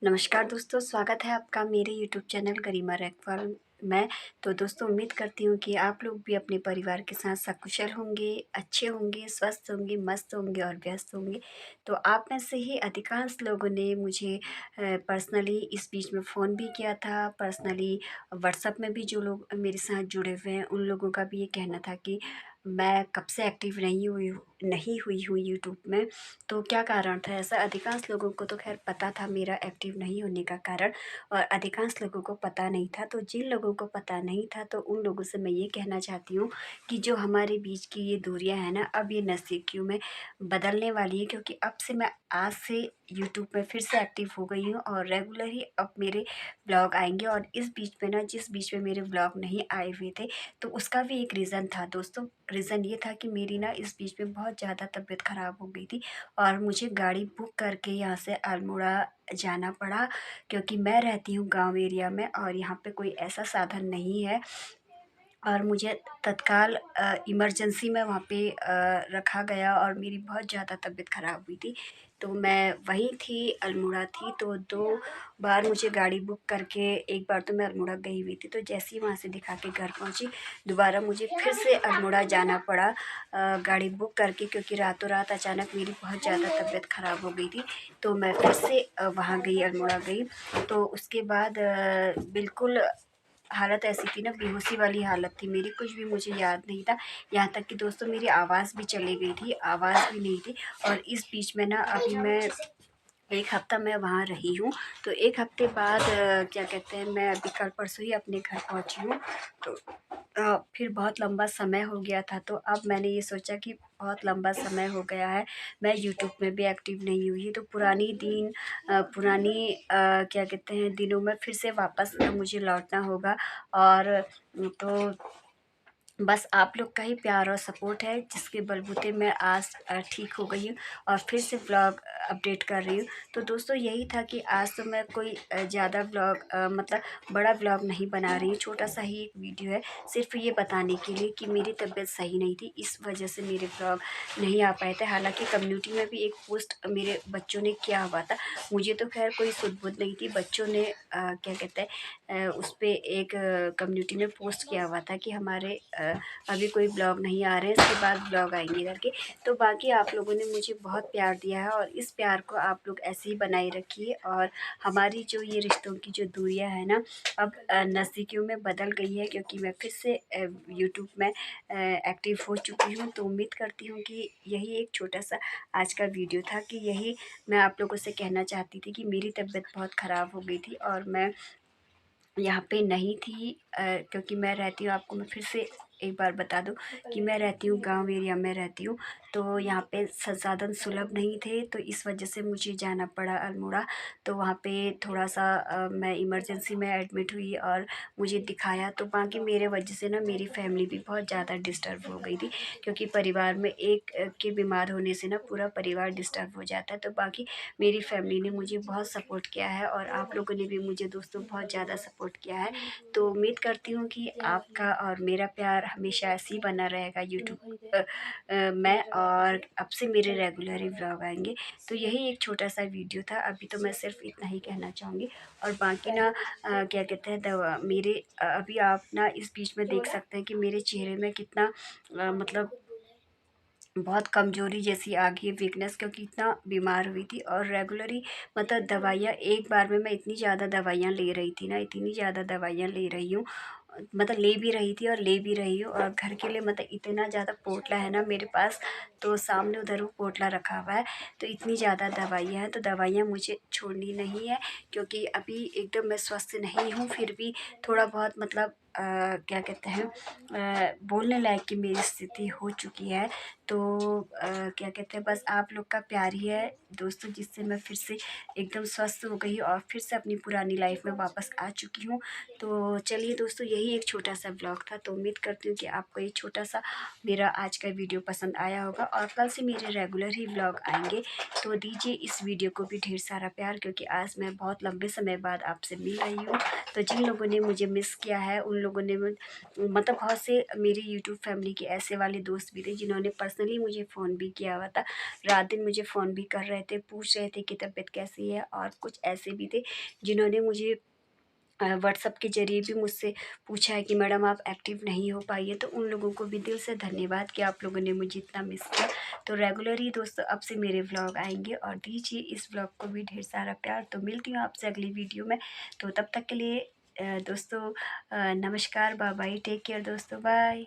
नमस्कार दोस्तों, स्वागत है आपका मेरे यूट्यूब चैनल गरिमा रैकफॉल में। तो दोस्तों उम्मीद करती हूँ कि आप लोग भी अपने परिवार के साथ सकुशल होंगे, अच्छे होंगे, स्वस्थ होंगे, मस्त होंगे और व्यस्त होंगे। तो आप में से ही अधिकांश लोगों ने मुझे पर्सनली इस बीच में फ़ोन भी किया था, पर्सनली व्हाट्सएप में भी जो लोग मेरे साथ जुड़े हुए हैं, उन लोगों का भी ये कहना था कि मैं कब से एक्टिव नहीं हुई हूँ यूट्यूब में। तो क्या कारण था ऐसा? अधिकांश लोगों को तो ख़ैर पता था मेरा एक्टिव नहीं होने का कारण, और अधिकांश लोगों को पता नहीं था। तो जिन लोगों को पता नहीं था, तो उन लोगों से मैं ये कहना चाहती हूँ कि जो हमारे बीच की ये दूरियां हैं ना, अब ये नज़दीकियों में बदलने वाली है, क्योंकि अब से मैं आज से यूट्यूब में फिर से एक्टिव हो गई हूँ और रेगुलर ही अब मेरे ब्लॉग आएंगे। और इस बीच में ना, जिस बीच में मेरे ब्लॉग नहीं आए हुए थे, तो उसका भी एक रीज़न था दोस्तों। रीज़न ये था कि मेरी ना इस बीच में बहुत ज़्यादा तबीयत ख़राब हो गई थी और मुझे गाड़ी बुक करके यहाँ से अल्मोड़ा जाना पड़ा, क्योंकि मैं रहती हूँ गांव एरिया में और यहाँ पे कोई ऐसा साधन नहीं है। और मुझे तत्काल इमरजेंसी में वहाँ पे रखा गया और मेरी बहुत ज़्यादा तबीयत ख़राब हुई थी। तो मैं वहीं थी, अल्मोड़ा थी। तो 2 बार मुझे गाड़ी बुक करके, एक बार तो मैं अल्मोड़ा गई हुई थी, तो जैसे ही वहाँ से दिखा के घर पहुँची, दोबारा मुझे फिर से अल्मोड़ा जाना पड़ा गाड़ी बुक करके, क्योंकि रातों रात अचानक मेरी बहुत ज़्यादा तबीयत ख़राब हो गई थी। तो मैं फिर से वहाँ गई, अल्मोड़ा गई। तो उसके बाद बिल्कुल हालत ऐसी थी ना, बेहोशी वाली हालत थी मेरी, कुछ भी मुझे याद नहीं था। यहाँ तक कि दोस्तों मेरी आवाज़ भी चली गई थी, आवाज़ भी नहीं थी। और इस बीच में ना, अभी मैं 1 हफ़्ता मैं वहाँ रही हूँ। तो 1 हफ़्ते बाद क्या कहते हैं, मैं अभी कल परसों ही अपने घर पहुँची हूँ। तो फिर बहुत लंबा समय हो गया था, तो अब मैंने ये सोचा कि बहुत लंबा समय हो गया है, मैं यूट्यूब में भी एक्टिव नहीं हुई। तो पुरानी क्या कहते हैं, दिनों में फिर से वापस मुझे लौटना होगा। और तो बस आप लोग का ही प्यार और सपोर्ट है, जिसके बलबूते मैं आज ठीक हो गई हूँ और फिर से ब्लॉग अपडेट कर रही हूँ। तो दोस्तों यही था कि आज तो मैं कोई ज़्यादा ब्लॉग मतलब बड़ा ब्लॉग नहीं बना रही हूँ, छोटा सा ही एक वीडियो है, सिर्फ ये बताने के लिए कि मेरी तबीयत सही नहीं थी, इस वजह से मेरे ब्लॉग नहीं आ पाए थे। हालांकि कम्युनिटी में भी एक पोस्ट मेरे बच्चों ने किया हुआ था, मुझे तो खैर कोई सुध बुध नहीं थी, बच्चों ने क्या कहते हैं उस पर एक कम्युनिटी में पोस्ट किया हुआ था कि हमारे अभी कोई ब्लॉग नहीं आ रहे हैं, इसके बाद ब्लॉग आएंगे करके। तो बाकी आप लोगों ने मुझे बहुत प्यार दिया है और इस प्यार को आप लोग ऐसे ही बनाए रखिए। और हमारी जो ये रिश्तों की जो दूरियां है ना, अब नज़दीकियों में बदल गई है, क्योंकि मैं फिर से यूट्यूब में एक्टिव हो चुकी हूँ। तो उम्मीद करती हूँ कि यही एक छोटा सा आज का वीडियो था, कि यही मैं आप लोगों से कहना चाहती थी कि मेरी तबीयत बहुत ख़राब हो गई थी और मैं यहाँ पे नहीं थी, क्योंकि मैं रहती हूँ, आपको मैं फिर से एक बार बता दूँ कि मैं रहती हूँ गांव एरिया में रहती हूँ। तो यहाँ पे संसाधन सुलभ नहीं थे, तो इस वजह से मुझे जाना पड़ा अल्मोड़ा। तो वहाँ पे थोड़ा सा मैं इमरजेंसी में एडमिट हुई और मुझे दिखाया। तो बाकी मेरे वजह से ना मेरी फैमिली भी बहुत ज़्यादा डिस्टर्ब हो गई थी, क्योंकि परिवार में एक के बीमार होने से ना पूरा परिवार डिस्टर्ब हो जाता है। तो बाकी मेरी फैमिली ने मुझे बहुत सपोर्ट किया है और आप लोगों ने भी मुझे दोस्तों बहुत ज़्यादा सपोर्ट किया है। तो उम्मीद करती हूँ कि आपका और मेरा प्यार हमेशा ऐसे ही बना रहेगा यूट्यूब में, और अब से मेरे रेगुलर ही व्लॉग आएंगे। तो यही एक छोटा सा वीडियो था, अभी तो मैं सिर्फ इतना ही कहना चाहूँगी। और बाकी ना क्या कहते हैं, दवा मेरे अभी आप ना इस बीच में देख सकते हैं कि मेरे चेहरे में कितना मतलब बहुत कमज़ोरी जैसी आ गई है, वीकनेस, क्योंकि इतना बीमार हुई थी। और रेगुलरली मतलब दवाइयाँ, एक बार में मैं इतनी ज़्यादा दवाइयाँ ले रही थी ना, इतनी ज़्यादा दवाइयाँ ले रही हूँ, मतलब ले भी रही थी और ले भी रही हूँ। और घर के लिए मतलब इतना ज़्यादा पोटला है ना मेरे पास, तो सामने उधर वो पोटला रखा हुआ है। तो इतनी ज़्यादा दवाइयाँ हैं, तो दवाइयाँ मुझे छोड़नी नहीं है, क्योंकि अभी एकदम मैं स्वस्थ नहीं हूँ, फिर भी थोड़ा बहुत मतलब क्या कहते हैं बोलने लायक की मेरी स्थिति हो चुकी है। तो क्या कहते हैं, बस आप लोग का प्यार ही है दोस्तों, जिससे मैं फिर से एकदम स्वस्थ हो गई और फिर से अपनी पुरानी लाइफ में वापस आ चुकी हूँ। तो चलिए दोस्तों, यही एक छोटा सा ब्लॉग था। तो उम्मीद करती हूँ कि आपको ये छोटा सा मेरा आज का वीडियो पसंद आया होगा, और कल से मेरे रेगुलर ही ब्लॉग आएंगे। तो दीजिए इस वीडियो को भी ढेर सारा प्यार, क्योंकि आज मैं बहुत लंबे समय बाद आपसे मिल रही हूँ। तो जिन लोगों ने मुझे मिस किया है, उन लोगों ने मतलब बहुत से मेरी यूट्यूब फैमिली के ऐसे वाले दोस्त भी थे जिन्होंने पर्सनली मुझे फ़ोन भी किया हुआ था। रात दिन मुझे फ़ोन भी कर रहे थे, पूछ रहे थे कि तबीयत कैसी है, और कुछ ऐसे भी थे जिन्होंने मुझे व्हाट्सएप के ज़रिए भी मुझसे पूछा है कि मैडम आप एक्टिव नहीं हो पाई है। तो उन लोगों को भी दिल से धन्यवाद कि आप लोगों ने मुझे इतना मिस किया। तो रेगुलर ही दोस्तों अब से मेरे व्लॉग आएँगे, और दीजिए इस व्लॉग को भी ढेर सारा प्यार। तो मिलती हूँ आपसे अगली वीडियो में। तो तब तक के लिए दोस्तों नमस्कार, बाय बाय, टेक केयर दोस्तों, बाय।